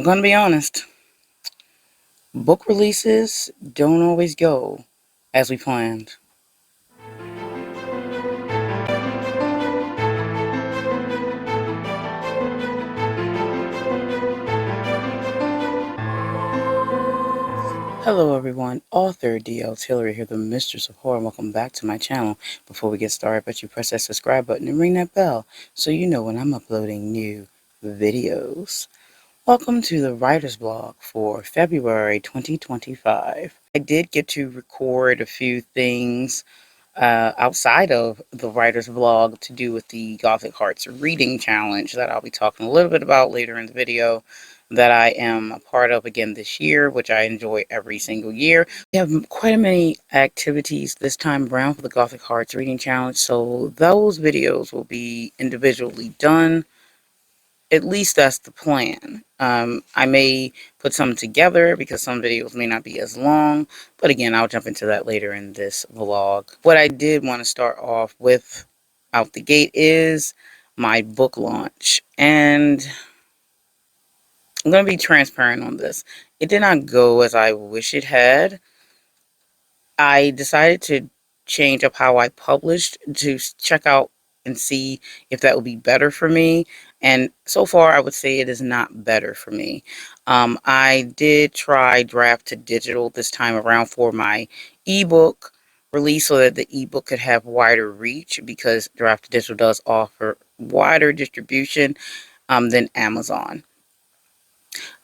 I'm going to be honest. Book releases don't always go as we planned. Hello everyone, author DL Tillery here, the Mistress of Horror. Welcome back to my channel. Before we get started, bet you press that subscribe button and ring that bell so you know when I'm uploading new videos. Welcome to the writer's blog for February 2025. I did get to record a few things outside of the writer's vlog to do with the Gothic Hearts reading challenge that I'll be talking a little bit about later in the video, that I am a part of again this year, which I enjoy every single year. We have quite a many activities this time around for the Gothic Hearts reading challenge, so those videos will be individually done. At least that's the plan. I may put some together because some videos may not be as long, but again, I'll jump into that later in this vlog. What I did want to start off with out the gate is my book launch, and I'm going to be transparent on this. It did not go as I wish it had. I decided to change up how I published to check out and see if that would be better for me. And so far, I would say it is not better for me. I did try draft to digital this time around for my ebook release so that the ebook could have wider reach, because draft to digital does offer wider distribution than Amazon.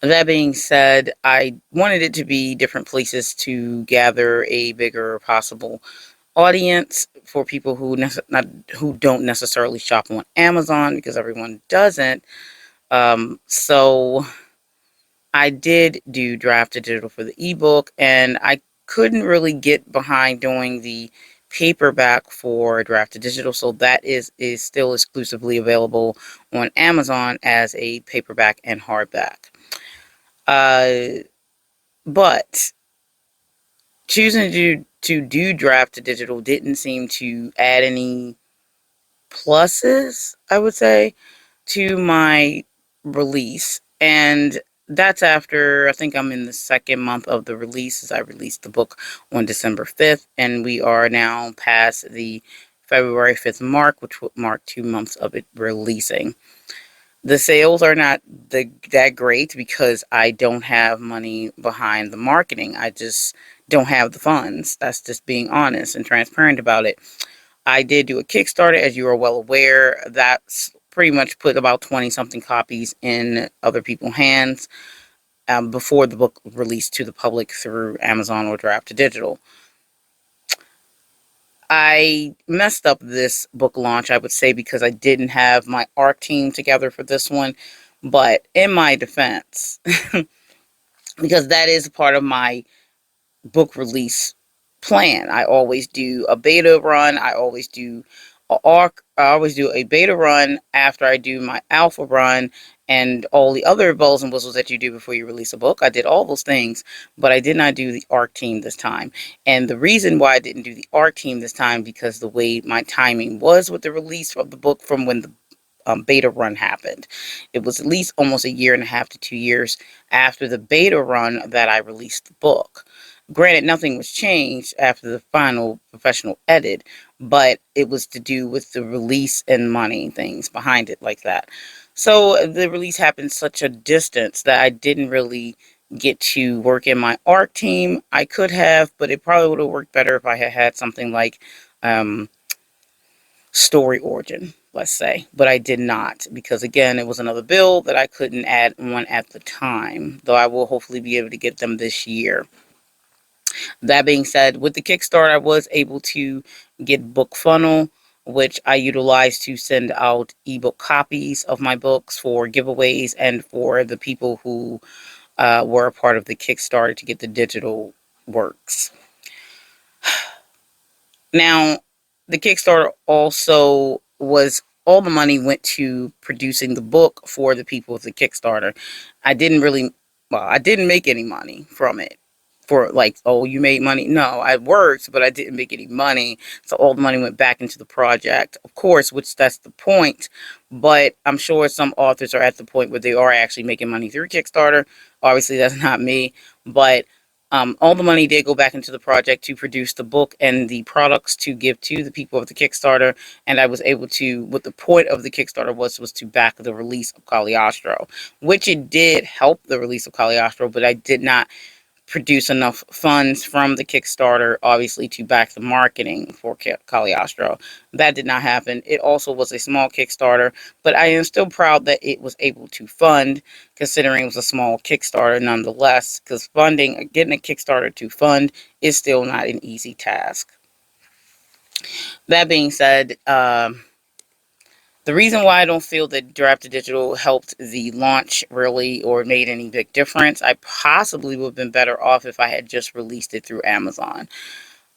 That being said, I wanted it to be different places to gather a bigger possible audience for people who don't necessarily shop on Amazon, because everyone doesn't. So I did do draft to digital for the ebook, and I couldn't really get behind doing the paperback for draft to digital, so that is still exclusively available on Amazon as a paperback and hardback. But choosing to do draft to digital didn't seem to add any pluses, I would say, to my release. And that's after, I think I'm in the second month of the release, as I released the book on December 5th, and we are now past the February 5th mark, which would mark 2 months of it releasing. The sales are not that great because I don't have money behind the marketing. I just don't have the funds. That's just being honest and transparent about it. I did do a Kickstarter, as you are well aware. That's pretty much put about 20 something copies in other people's hands before the book released to the public through Amazon or Draft to Digital. I messed up this book launch, I would say, because I didn't have my art team together for this one. But in my defense, because that is part of my book release plan, I always do a beta run. I always do a beta run after I do my alpha run, and all the other bells and whistles that you do before you release a book. I did all those things, but I did not do the ARC team this time. And the reason why I didn't do the ARC team this time, because the way my timing was with the release of the book from when the beta run happened. It was at least almost a year and a half to 2 years after the beta run that I released the book. Granted, nothing was changed after the final professional edit, but it was to do with the release and money things behind it like that. So the release happened such a distance that I didn't really get to work in my art team. I could have, but it probably would have worked better if I had had something like story origin, let's say. But I did not, because again, it was another bill that I couldn't add on at the time, though I will hopefully be able to get them this year. That being said, with the Kickstarter, I was able to get Book Funnel, which I utilize to send out ebook copies of my books for giveaways and for the people who were a part of the Kickstarter to get the digital works. Now, the Kickstarter also was, all the money went to producing the book for the people of the Kickstarter. I didn't make any money from it. for like, oh, you made money. No, I worked, but I didn't make any money. So all the money went back into the project, of course, which that's the point. But I'm sure some authors are at the point where they are actually making money through Kickstarter. Obviously, that's not me, but all the money did go back into the project to produce the book and the products to give to the people of the Kickstarter. And I was able to, what the point of the Kickstarter was to back the release of Caliostro, which it did help the release of Caliostro, but I did not produce enough funds from the Kickstarter, obviously, to back the marketing for Caliostro. That did not happen. It also was a small Kickstarter, but I am still proud that it was able to fund, considering it was a small Kickstarter nonetheless, because getting a Kickstarter to fund is still not an easy task. That being said, the reason why I don't feel that Draft to Digital helped the launch really or made any big difference, I possibly would have been better off if I had just released it through Amazon.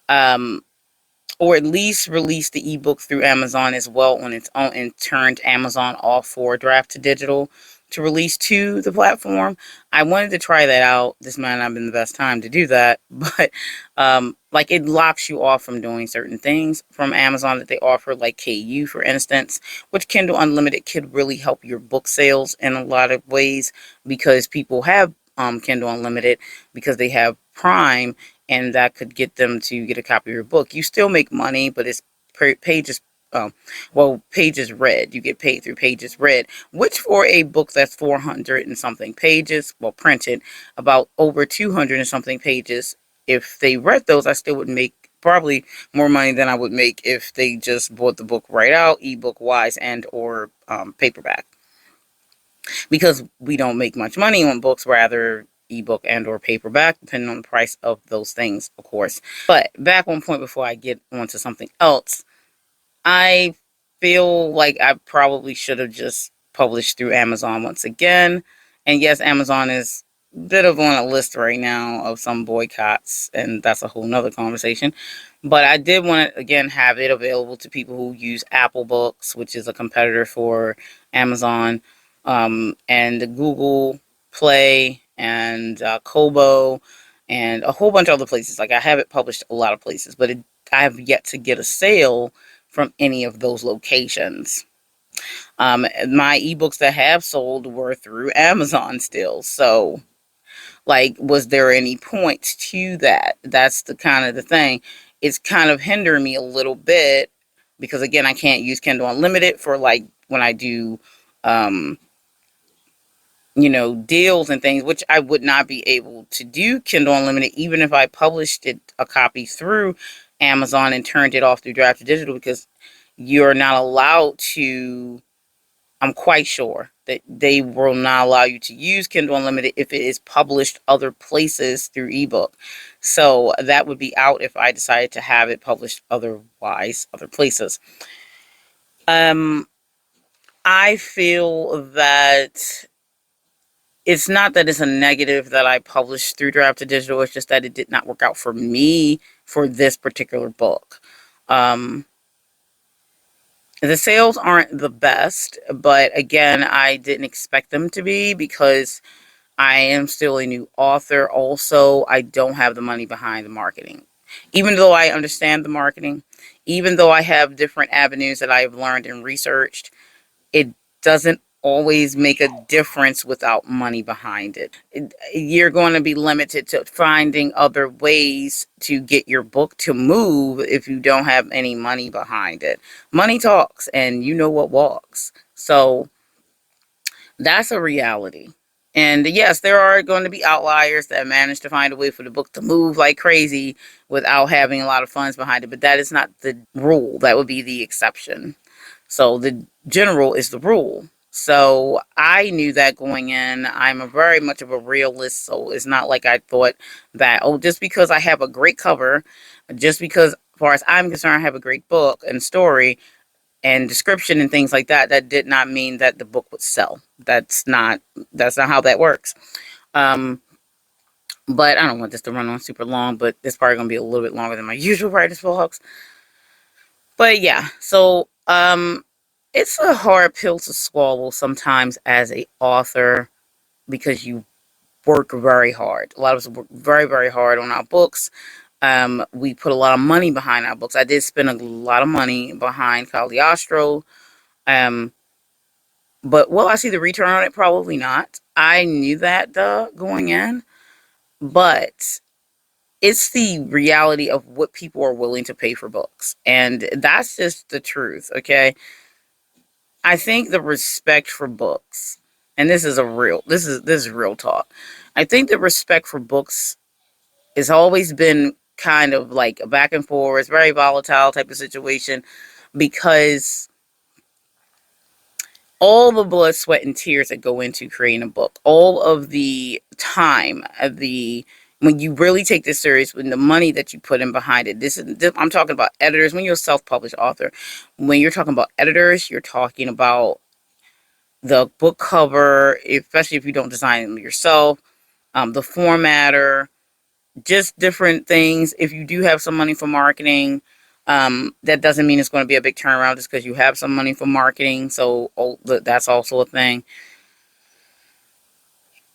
Or at least released the ebook through Amazon as well on its own and turned Amazon off for Draft to Digital to release to the platform. I wanted to try that out. This might not have been the best time to do that, but like it locks you off from doing certain things from Amazon that they offer, like KU, for instance, which Kindle Unlimited could really help your book sales in a lot of ways because people have Kindle Unlimited because they have Prime, and that could get them to get a copy of your book. You still make money, but it's pages, pages read. You get paid through pages read, which for a book that's 400 and something pages, well, printed, about over 200 and something pages, if they read those, I still would make probably more money than I would make if they just bought the book right out, ebook wise, and or paperback. Because we don't make much money on books, rather ebook and or paperback, depending on the price of those things, of course. But back on point before I get onto something else, I feel like I probably should have just published through Amazon once again. And yes, Amazon is a bit of on a list right now of some boycotts, and that's a whole nother conversation. But I did want to, again, have it available to people who use Apple Books, which is a competitor for Amazon, and Google Play, and Kobo, and a whole bunch of other places. Like, I have it published a lot of places, but I have yet to get a sale from any of those locations. My ebooks that have sold were through Amazon still. So, like, was there any point to that? That's the kind of the thing. It's kind of hindering me a little bit because, again, I can't use Kindle Unlimited for, like, when I do, deals and things, which I would not be able to do Kindle Unlimited, even if I published a copy through Amazon and turned it off through Draft to Digital, because you're not allowed to, I'm quite sure that they will not allow you to use Kindle Unlimited if it is published other places through ebook. So that would be out if I decided to have it published other places. I feel that it's not that it's a negative that I published through Draft to Digital. It's just that it did not work out for me for this particular book. The sales aren't the best, but again, I didn't expect them to be because I am still a new author. Also, I don't have the money behind the marketing. Even though I understand the marketing, even though I have different avenues that I have learned and researched, it doesn't always make a difference without money behind it. You're going to be limited to finding other ways to get your book to move if you don't have any money behind it. Money talks, and you know what walks. So that's a reality. And yes, there are going to be outliers that manage to find a way for the book to move like crazy without having a lot of funds behind it. But that is not the rule. That would be the exception. So the general is the rule. So I knew that going in. I'm very much of a realist. So it's not like I thought that, oh, just because I have a great cover, just because, as far as I'm concerned, I have a great book and story and description and things like that, that did not mean that the book would sell. That's not how that works. But I don't want this to run on super long, but it's probably going to be a little bit longer than my usual writer's vlogs. But yeah, so it's a hard pill to swallow sometimes as a author because you work very hard. A lot of us work very, very hard on our books. We put a lot of money behind our books. I did spend a lot of money behind Caliostro. Um, but will I see the return on it? Probably not. I knew that going in, but it's the reality of what people are willing to pay for books, and that's just the truth. Okay, I think the respect for books, and this is real talk. I think the respect for books has always been kind of like a back and forth, very volatile type of situation because all the blood, sweat, and tears that go into creating a book, all of the time, of the when you really take this serious, when the money that you put in behind it, I'm talking about editors. When you're a self-published author, when you're talking about editors, you're talking about the book cover, especially if you don't design them yourself, the formatter, just different things. If you do have some money for marketing, that doesn't mean it's going to be a big turnaround just because you have some money for marketing. So that's also a thing.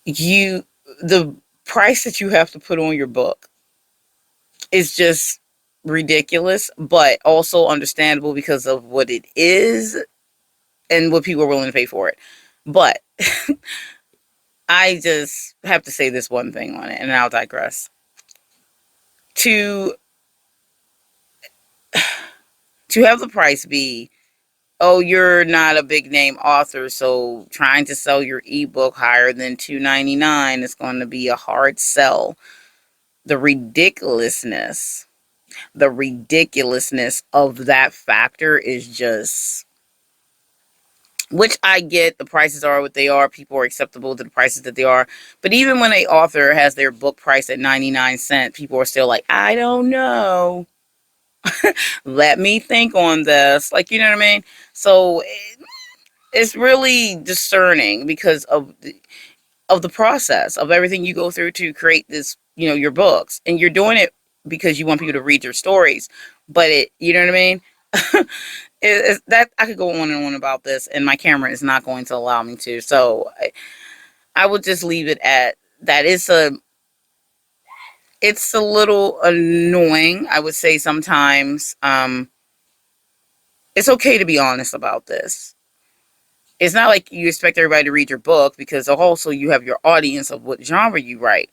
The price that you have to put on your book is just ridiculous, but also understandable because of what it is and what people are willing to pay for it. But I just have to say this one thing on it, and I'll digress. To have the price be, oh, you're not a big name author, so trying to sell your ebook higher than $2.99 is going to be a hard sell. The ridiculousness, the ridiculousness of that factor is just, which I get. The prices are what they are. People are acceptable to the prices that they are. But even when an author has their book price at 99 cents, people are still like, I don't know. Let me think on this. Like, you know what I mean? So it's really discerning because of the process of everything you go through to create this, your books, and you're doing it because you want people to read your stories. But you know what I mean? That I could go on and on about this, and my camera is not going to allow me to. So I would just leave it at that. It's a little annoying, I would say sometimes. It's okay to be honest about this. It's not like you expect everybody to read your book because also you have your audience of what genre you write.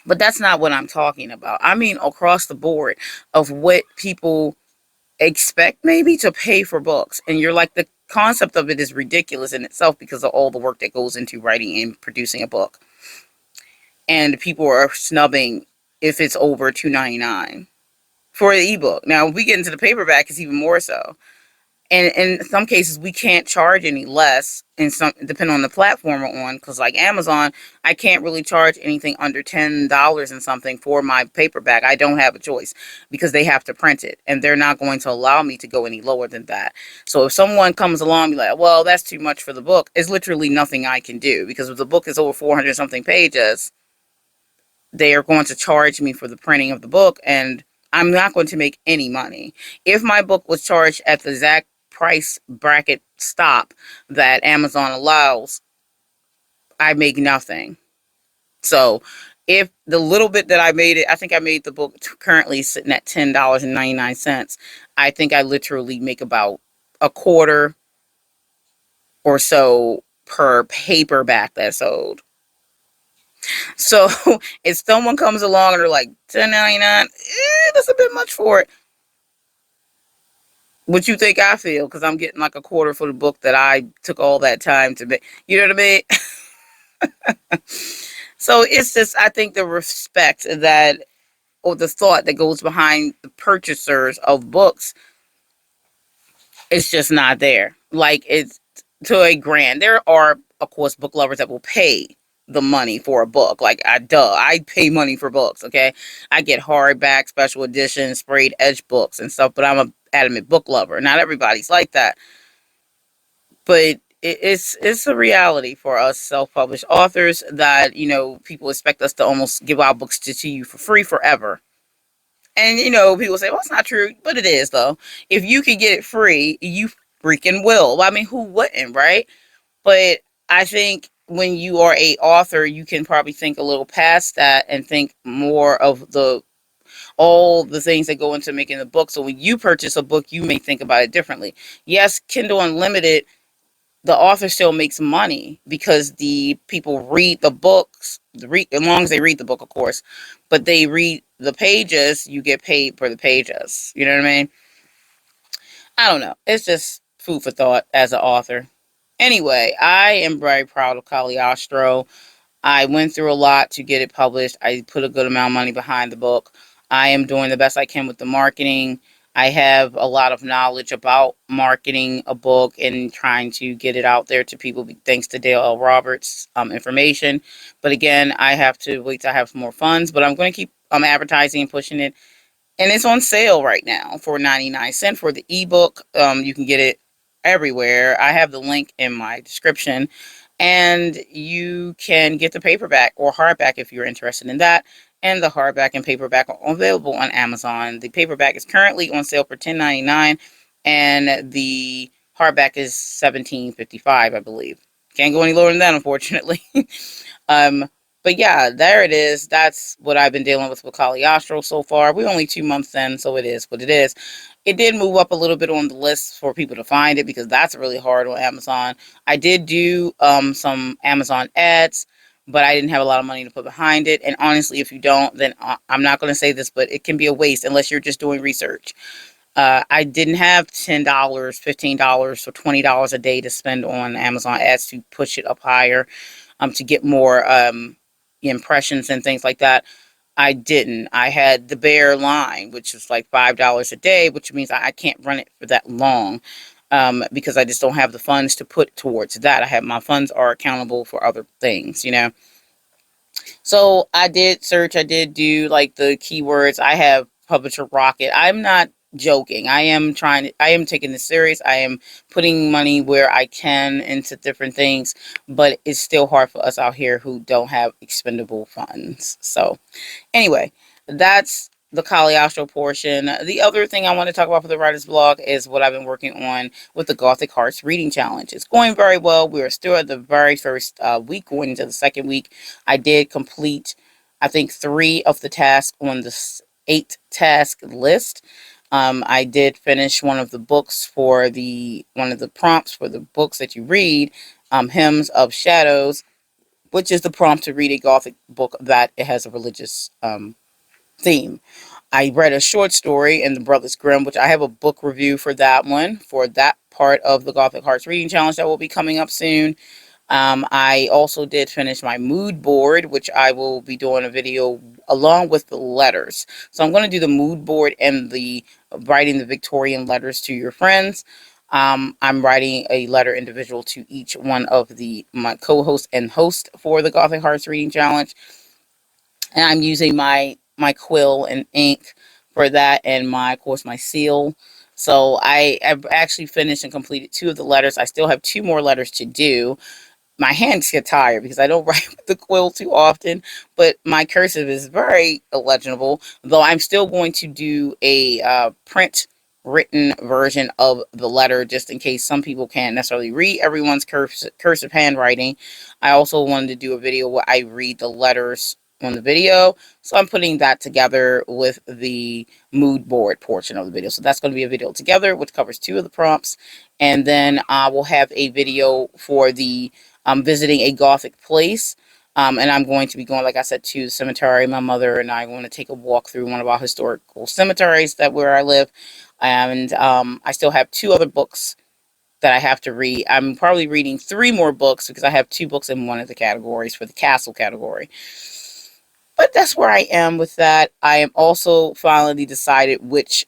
But that's not what I'm talking about. I mean, across the board of what people expect maybe to pay for books. And you're like, the concept of it is ridiculous in itself because of all the work that goes into writing and producing a book. And people are snubbing if it's over $2.99 for the ebook. Now, if we get into the paperback, it's even more so. And in some cases, we can't charge any less, in some, depending on the platform we're on, because like Amazon, I can't really charge anything under $10 and something for my paperback. I don't have a choice because they have to print it, and they're not going to allow me to go any lower than that. So if someone comes along and be like, well, that's too much for the book, it's literally nothing I can do, because if the book is over 400 something pages, they are going to charge me for the printing of the book, and I'm not going to make any money. If my book was charged at the exact price bracket stop that Amazon allows, I make nothing. So if the little bit that I made it, I think I made the book currently sitting at $10.99. I think I literally make about a quarter or so per paperback that's sold. So if someone comes along and they're like $10.99, that's a bit much for it. What you think I feel? Because I'm getting like a quarter for the book that I took all that time to make. You know what I mean? So it's just, I think the respect that, or the thought that goes behind the purchasers of books, it's just not there. Like, it's to a grand. There are, of course, book lovers that will pay the money for a book. Like, I pay money for books, okay? I get hardback, special edition, sprayed edge books and stuff, but I'm a adamant book lover. Not everybody's like that. But it's a reality for us self-published authors that, people expect us to almost give our books to you for free forever. And, people say, well, it's not true, but it is, though. If you can get it free, you freaking will. I mean, who wouldn't, right? But I think when you are a author, you can probably think a little past that and think more of all the things that go into making the book. So when you purchase a book, you may think about it differently. Yes, Kindle Unlimited, the author still makes money because the people read the books, as long as they read the book, of course, but they read the pages, you get paid for the pages. You know what I mean? I don't know. It's just food for thought as an author. Anyway, I am very proud of Caliostro. I went through a lot to get it published. I put a good amount of money behind the book. I am doing the best I can with the marketing. I have a lot of knowledge about marketing a book and trying to get it out there to people thanks to Dale L. Roberts' information. But again, I have to wait till I have some more funds. But I'm going to keep advertising and pushing it. And it's on sale right now for 99 cents for the ebook. You can get it everywhere. I have the link in my description. And you can get the paperback or hardback if you're interested in that. And the hardback and paperback are available on Amazon. The paperback is currently on sale for $10.99, and the hardback is $17.55, I believe. Can't go any lower than that, unfortunately. um, but yeah, there it is. That's what I've been dealing with Caliostro so far. We're only 2 months in, so it is what it is. It did move up a little bit on the list for people to find it because that's really hard on Amazon. I did do some Amazon ads, but I didn't have a lot of money to put behind it. And honestly, if you don't, then I'm not going to say this, but it can be a waste unless you're just doing research. I didn't have $10, $15, or $20 a day to spend on Amazon ads to push it up higher, to get more impressions and things like that. I didn't. I had the bare line, which is like $5 a day, which means I can't run it for that long, because I just don't have the funds to put towards that. My funds are accountable for other things, you know. So I did search. I did do like the keywords. I have Publisher Rocket. I'm not joking. I am taking this serious. I am putting money where I can into different things, but it's still hard for us out here who don't have expendable funds. So anyway, that's the Caliostro portion. The other thing I want to talk about for the writer's blog is what I've been working on with the Gothic Hearts Reading Challenge. It's going very well. We are still at the very first week, going into the second week. I did complete, I think, 3 of the tasks on the 8-task list. I did finish one of the books for one of the prompts for the books that you read, Hymns of Shadows, which is the prompt to read a Gothic book that it has a religious theme. I read a short story in the Brothers Grimm, which I have a book review for that one, for that part of the Gothic Hearts Reading Challenge that will be coming up soon. I also did finish my mood board, which I will be doing a video along with the letters. So I'm going to do the mood board and the writing the Victorian letters to your friends. I'm writing a letter individual to each one of my co-host and host for the Gothic Hearts Reading Challenge. And I'm using my quill and ink for that, and of course my seal. So I've actually finished and completed 2 of the letters. I still have 2 more letters to do. My hands get tired because I don't write with the quill too often, but my cursive is very illegible, though I'm still going to do a print written version of the letter just in case some people can't necessarily read everyone's cursive handwriting. I also wanted to do a video where I read the letters on the video, so I'm putting that together with the mood board portion of the video. So that's going to be a video together which covers 2 of the prompts, and then I will have a video for the visiting a Gothic place. And I'm going to be going, like I said, to the cemetery. My mother and I want to take a walk through one of our historical cemeteries where I live. And I still have 2 other books that I have to read. I'm probably reading 3 more books because I have 2 books in one of the categories for the castle category. But that's where I am with that. I am also finally decided which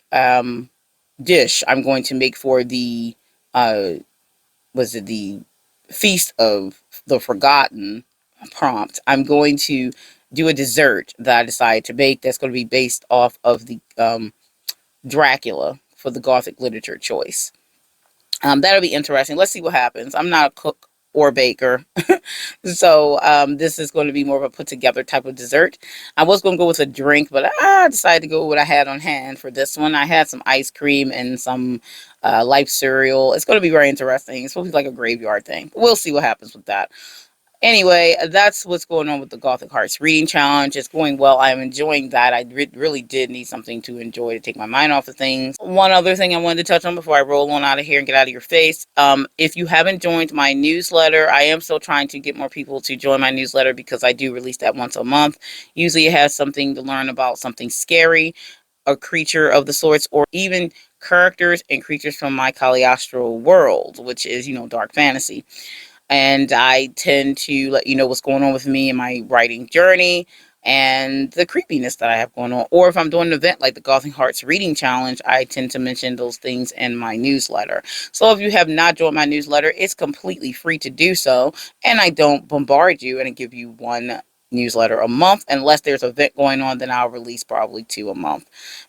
dish I'm going to make for the the Feast of the Forgotten prompt. I'm going to do a dessert that I decided to make that's going to be based off of the Dracula for the Gothic literature choice. That'll be interesting. Let's see what happens. I'm not a cook or baker, so this is going to be more of a put together type of dessert. I was going to go with a drink, but I decided to go with what I had on hand for this one. I had some ice cream and some life cereal. It's going to be very interesting. It's supposed to be like a graveyard thing. We'll see what happens with that. Anyway, that's what's going on with the Gothic Hearts reading challenge. It's going well. I'm enjoying that. I really did need something to enjoy to take my mind off of things. One other thing I wanted to touch on before I roll on out of here and get out of your face. If you haven't joined my newsletter, I am still trying to get more people to join my newsletter because I do release that once a month. Usually it has something to learn about something scary, a creature of the sorts, or even characters and creatures from my Caliostro world, which is, dark fantasy. And I tend to let you know what's going on with me in my writing journey and the creepiness that I have going on. Or if I'm doing an event like the Gothic Hearts Reading Challenge, I tend to mention those things in my newsletter. So if you have not joined my newsletter, it's completely free to do so, and I don't bombard you and I give you one newsletter a month. Unless there's an event going on, then I'll release probably 2 a month.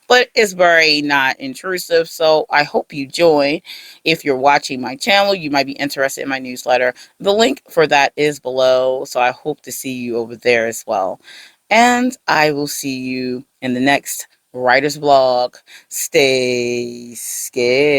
But it's very not intrusive, so I hope you join. If you're watching my channel, you might be interested in my newsletter. The link for that is below, so I hope to see you over there as well. And I will see you in the next writer's vlog. Stay scared.